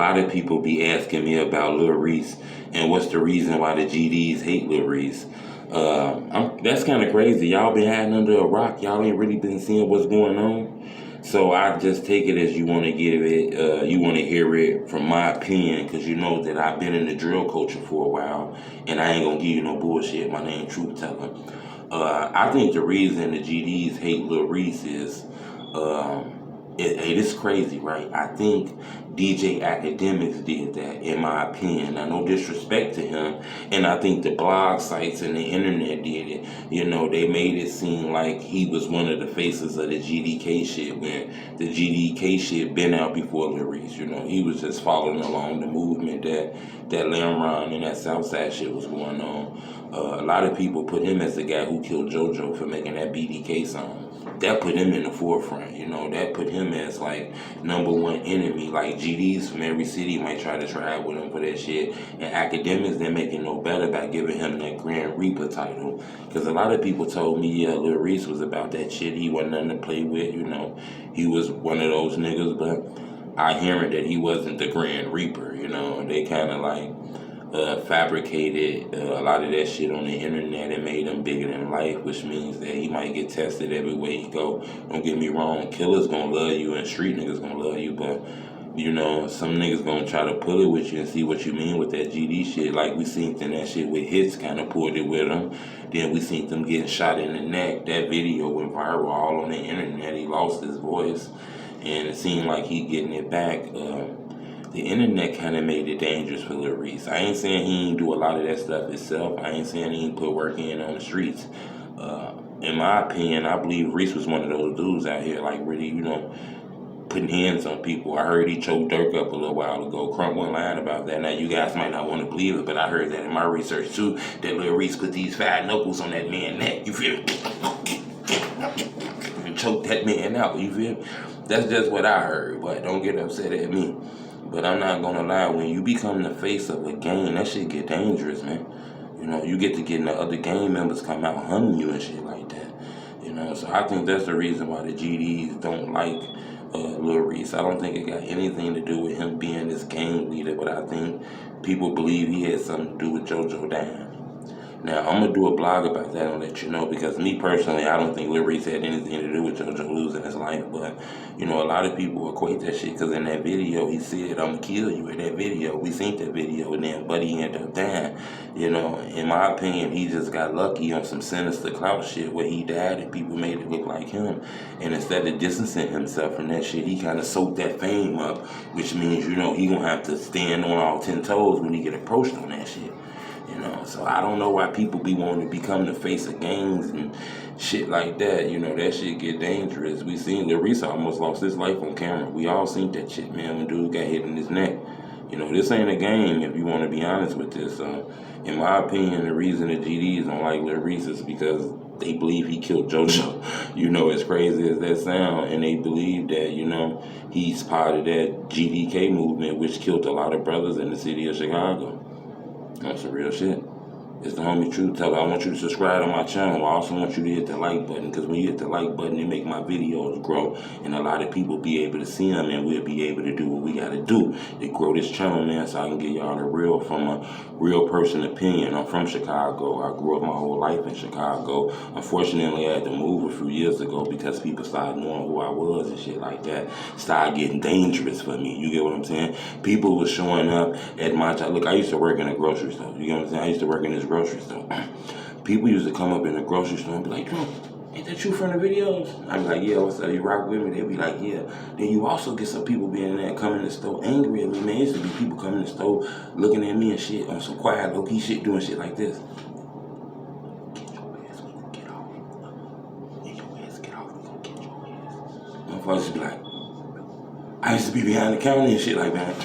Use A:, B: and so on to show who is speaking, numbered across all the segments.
A: lot of people be asking me about Lil Reese and what's the reason why the GDs hate Lil Reese. That's kind of crazy. Y'all been hiding under a rock. Y'all ain't really been seeing what's going on. So I just take it as you want to give it, you want to hear it from my opinion, because you know that I've been in the drill culture for a while, and I ain't gonna give you no bullshit. My name Truth Teller. I think the reason the GDs hate Lil Reese is, it's crazy, right? I think DJ Academics did that, in my opinion. Now, no disrespect to him, and I think the blog sites and the internet did it. You know, they made it seem like he was one of the faces of the GDK shit, when the GDK shit been out before Lil Reese. You know, he was just following along the movement that Lamron and that Southside shit was going on. A lot of people put him as the guy who killed JoJo for making that BDK song. That put him in the forefront, you know. That put him as like #1 enemy. Like GDs from every city might try to try with him for that shit. And Academics, they're making no better by giving him that Grand Reaper title. Because a lot of people told me, yeah, Lil Reese was about that shit. He wasn't nothing to play with, you know. He was one of those niggas, but I hearing that he wasn't the Grand Reaper, you know. They kind of like fabricated a lot of that shit on the internet and made him bigger than life, which means that he might get tested everywhere he go. Don't get me wrong, killers gonna love you and street niggas gonna love you, but you know, some niggas gonna try to pull it with you and see what you mean with that GD shit. Like we seen that shit with Hits kind of pulled it with him. Then we seen them getting shot in the neck. That video went viral all on the internet. He lost his voice, and it seemed like he getting it back. The internet kind of made it dangerous for Lil Reese. I ain't saying he ain't do a lot of that stuff himself. I ain't saying he ain't put work in on the streets. In my opinion, I believe Reese was one of those dudes out here, like really, you know, putting hands on people. I heard he choked Dirk up a little while ago. Crump went lying about that. Now, you guys might not want to believe it, but I heard that in my research, too, that Lil Reese put these 5 knuckles on that man's neck. You feel me? And choked that man out. You feel me? That's just what I heard, but don't get upset at me. But I'm not gonna lie, when you become the face of a gang, that shit get dangerous, man. You know, you get to getting the other gang members come out hunting you and shit like that. You know, so I think that's the reason why the GDs don't like Lil Reese. I don't think it got anything to do with him being this gang leader, but I think people believe he had something to do with JoJo dying. Now, I'm going to do a blog about that and let you know, because me personally, I don't think Lil Reese had anything to do with JoJo losing his life. But, you know, a lot of people equate that shit, because in that video, he said, I'm going to kill you in that video. We seen that video, and then Buddy ended up dying. You know, in my opinion, he just got lucky on some sinister clout shit where he died and people made it look like him. And instead of distancing himself from that shit, he kind of soaked that fame up, which means, you know, he going to have to stand on all 10 toes when he get approached on that shit. You know, so I don't know why people be wanting to become the face of gangs and shit like that. You know, that shit get dangerous. We seen Lil Reese almost lost his life on camera. We all seen that shit, man, when dude got hit in his neck. You know, this ain't a game, if you want to be honest with this. In my opinion, the reason the GDs don't like Lil Reese is because they believe he killed JoJo. You know, as crazy as that sound, and they believe that, you know, he's part of that GDK movement, which killed a lot of brothers in the city of Chicago. That's some real shit. It's the homie Truth Teller. I want you to subscribe to my channel. I also want you to hit the like button, because when you hit the like button, it make my videos grow, and a lot of people be able to see them, and we'll be able to do what we got to do to grow this channel, man, so I can get y'all the real from a real person opinion. I'm from Chicago. I grew up my whole life in Chicago. Unfortunately, I had to move a few years ago because people started knowing who I was and shit like that. Started getting dangerous for me. You get what I'm saying? People were showing up at my job. Look, I used to work in a grocery store. You get what I'm saying? I used to work in this grocery store. People used to come up in the grocery store and be like, yo, ain't that you from the videos? I'd be like, yeah, what's up? You rock with me? They'd be like, yeah. Then you also get some people being there coming in the store angry at me, man. There used to be people coming in the store looking at me and shit on some quiet, low-key shit, doing shit like this. Get your ass when you get off. Get your ass, get off. We gonna get your ass. Motherfuckers used to be like, I used to be behind the counter and shit like that.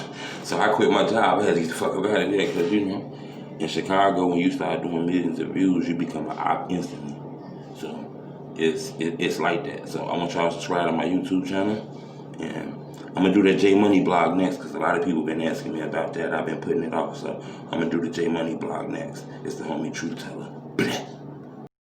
A: So I quit my job. I had to get the fuck up out of there, because, you know, in Chicago, when you start doing millions of views, you become an op instantly. So it's like that. So I want y'all to subscribe to my YouTube channel, and I'm gonna do that J Money blog next, because a lot of people been asking me about that. I've been putting it off, so I'm gonna do the J Money blog next. It's the homie Truth Teller.